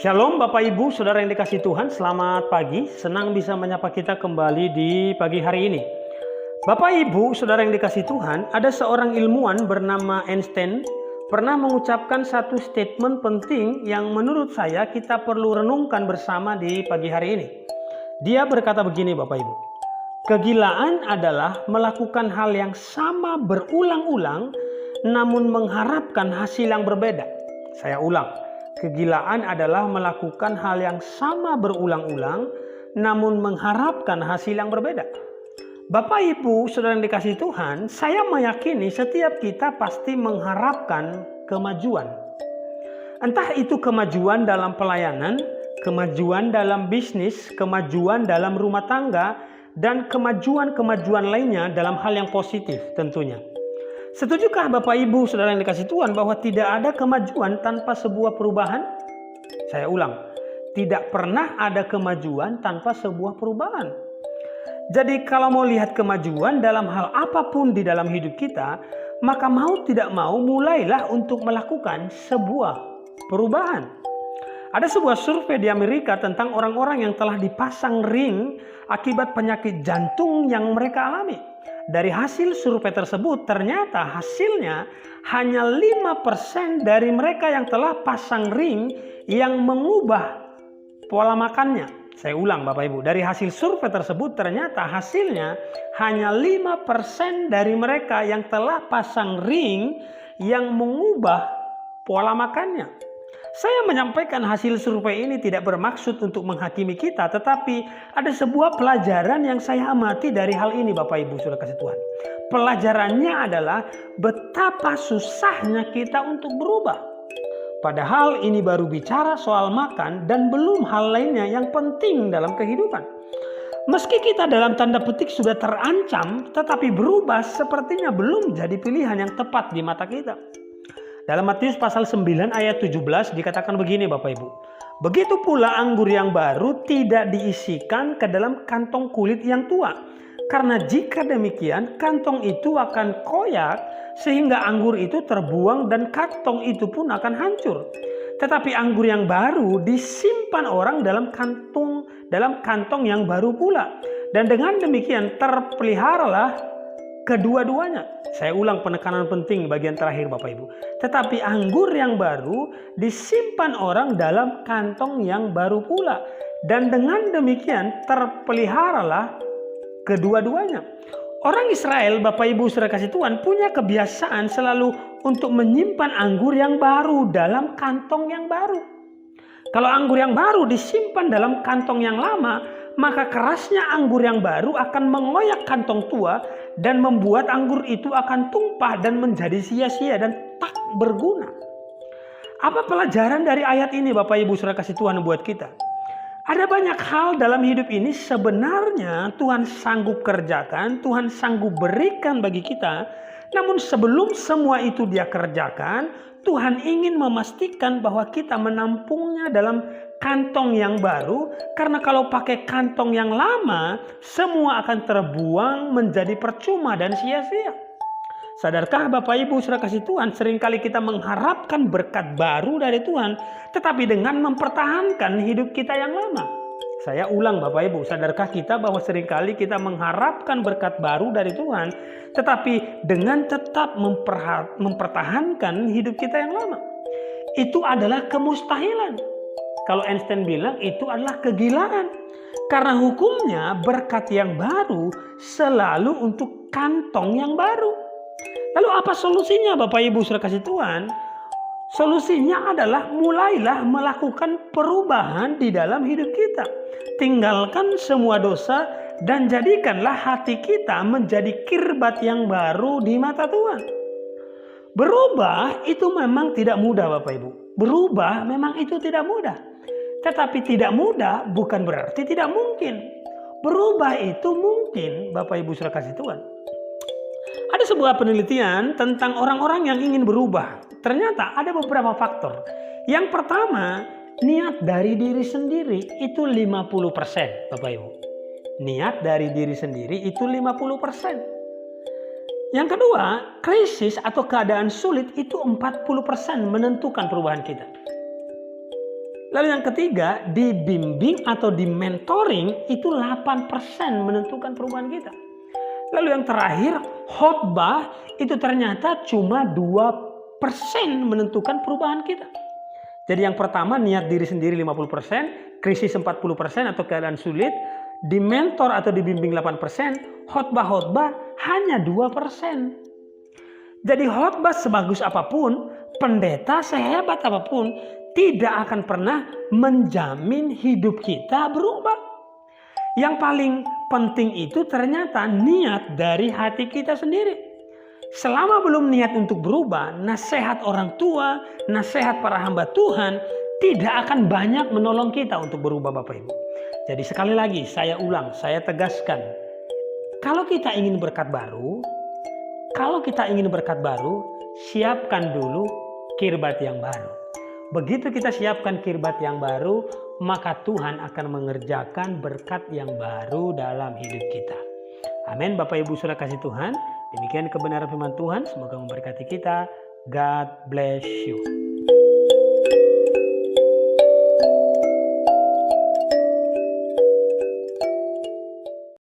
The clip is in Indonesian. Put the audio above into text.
Shalom Bapak Ibu, Saudara yang dikasihi Tuhan, selamat pagi. Senang bisa menyapa kita kembali di pagi hari ini. Bapak Ibu, Saudara yang dikasihi Tuhan, ada seorang ilmuwan bernama Einstein pernah mengucapkan satu statement penting yang menurut saya kita perlu renungkan bersama di pagi hari ini. Dia berkata begini Bapak Ibu, kegilaan adalah melakukan hal yang sama berulang-ulang namun mengharapkan hasil yang berbeda. Saya ulang. Kegilaan adalah melakukan hal yang sama berulang-ulang namun mengharapkan hasil yang berbeda. Bapak Ibu, Saudara yang dikasihi Tuhan, saya meyakini setiap kita pasti mengharapkan kemajuan. Entah itu kemajuan dalam pelayanan, kemajuan dalam bisnis, kemajuan dalam rumah tangga, dan kemajuan-kemajuan lainnya dalam hal yang positif tentunya. Setujukah Bapak Ibu Saudara yang dikasihi Tuhan bahwa tidak ada kemajuan tanpa sebuah perubahan? Saya ulang, tidak pernah ada kemajuan tanpa sebuah perubahan. Jadi kalau mau lihat kemajuan dalam hal apapun di dalam hidup kita, maka mau tidak mau mulailah untuk melakukan sebuah perubahan. Ada sebuah survei di Amerika tentang orang-orang yang telah dipasang ring akibat penyakit jantung yang mereka alami. Dari hasil survei tersebut ternyata hasilnya hanya 5% dari mereka yang telah pasang ring yang mengubah pola makannya. Saya ulang Bapak Ibu, dari hasil survei tersebut ternyata hasilnya hanya 5% dari mereka yang telah pasang ring yang mengubah pola makannya. Saya menyampaikan hasil survei ini tidak bermaksud untuk menghakimi kita, tetapi ada sebuah pelajaran yang saya amati dari hal ini Bapak Ibu Saudara kasih Tuhan. Pelajarannya adalah betapa susahnya kita untuk berubah. Padahal ini baru bicara soal makan dan belum hal lainnya yang penting dalam kehidupan. Meski kita dalam tanda petik sudah terancam, tetapi berubah sepertinya belum jadi pilihan yang tepat di mata kita. Dalam Matius pasal 9 ayat 17 dikatakan begini Bapak Ibu. Begitu pula anggur yang baru tidak diisikan ke dalam kantong kulit yang tua. Karena jika demikian kantong itu akan koyak sehingga anggur itu terbuang dan kantong itu pun akan hancur. Tetapi anggur yang baru disimpan orang dalam kantong yang baru pula. Dan dengan demikian terpeliharalah kedua-duanya. Saya ulang penekanan penting bagian terakhir Bapak Ibu. Tetapi anggur yang baru disimpan orang dalam kantong yang baru pula. Dan dengan demikian terpeliharalah kedua-duanya. Orang Israel Bapak Ibu Saudara kasih Tuhan punya kebiasaan selalu untuk menyimpan anggur yang baru dalam kantong yang baru. Kalau anggur yang baru disimpan dalam kantong yang lama, maka kerasnya anggur yang baru akan mengoyak kantong tua dan membuat anggur itu akan tumpah dan menjadi sia-sia dan tak berguna. Apa pelajaran dari ayat ini Bapak Ibu Saudara kasih Tuhan buat kita? Ada banyak hal dalam hidup ini sebenarnya Tuhan sanggup kerjakan, Tuhan sanggup berikan bagi kita. Namun sebelum semua itu dia kerjakan, Tuhan ingin memastikan bahwa kita menampungnya dalam kantong yang baru. Karena kalau pakai kantong yang lama, semua akan terbuang menjadi percuma dan sia-sia. Sadarkah Bapak Ibu Saudara kasih Tuhan, seringkali kita mengharapkan berkat baru dari Tuhan, tetapi dengan mempertahankan hidup kita yang lama. Saya ulang Bapak Ibu, sadarkah kita bahwa seringkali kita mengharapkan berkat baru dari Tuhan, tetapi dengan tetap mempertahankan hidup kita yang lama. Itu adalah kemustahilan. Kalau Einstein bilang itu adalah kegilaan. Karena hukumnya berkat yang baru selalu untuk kantong yang baru. Lalu apa solusinya Bapak Ibu Saudara kasih Tuhan? Solusinya adalah mulailah melakukan perubahan di dalam hidup kita. Tinggalkan semua dosa dan jadikanlah hati kita menjadi kirbat yang baru di mata Tuhan. Berubah itu memang tidak mudah Bapak Ibu. Berubah memang itu tidak mudah. Tetapi tidak mudah bukan berarti tidak mungkin. Berubah itu mungkin Bapak Ibu Saudara kasih Tuhan. Ada sebuah penelitian tentang orang-orang yang ingin berubah. Ternyata ada beberapa faktor. Yang pertama, niat dari diri sendiri itu 50%, Bapak Ibu. Niat dari diri sendiri itu 50%. Yang kedua, krisis atau keadaan sulit itu 40% menentukan perubahan kita. Lalu yang ketiga, dibimbing atau di-mentoring itu 8% menentukan perubahan kita. Lalu yang terakhir, khotbah itu ternyata cuma 2% menentukan perubahan kita. Jadi yang pertama, niat diri sendiri 50%, krisis 40% atau keadaan sulit, di-mentor atau dibimbing 8%, khotbah hanya 2%. Jadi khotbah sebagus apapun, pendeta sehebat apapun, tidak akan pernah menjamin hidup kita berubah. Yang paling penting itu ternyata niat dari hati kita sendiri. Selama belum niat untuk berubah, nasihat orang tua, nasihat para hamba Tuhan tidak akan banyak menolong kita untuk berubah, Bapak Ibu. Jadi sekali lagi saya ulang, saya tegaskan. Kalau kita ingin berkat baru, siapkan dulu kirbat yang baru. Begitu kita siapkan kirbat yang baru, maka Tuhan akan mengerjakan berkat yang baru dalam hidup kita. Amin. Bapak Ibu Saudara kasih Tuhan, demikian kebenaran firman Tuhan, semoga memberkati kita. God bless you.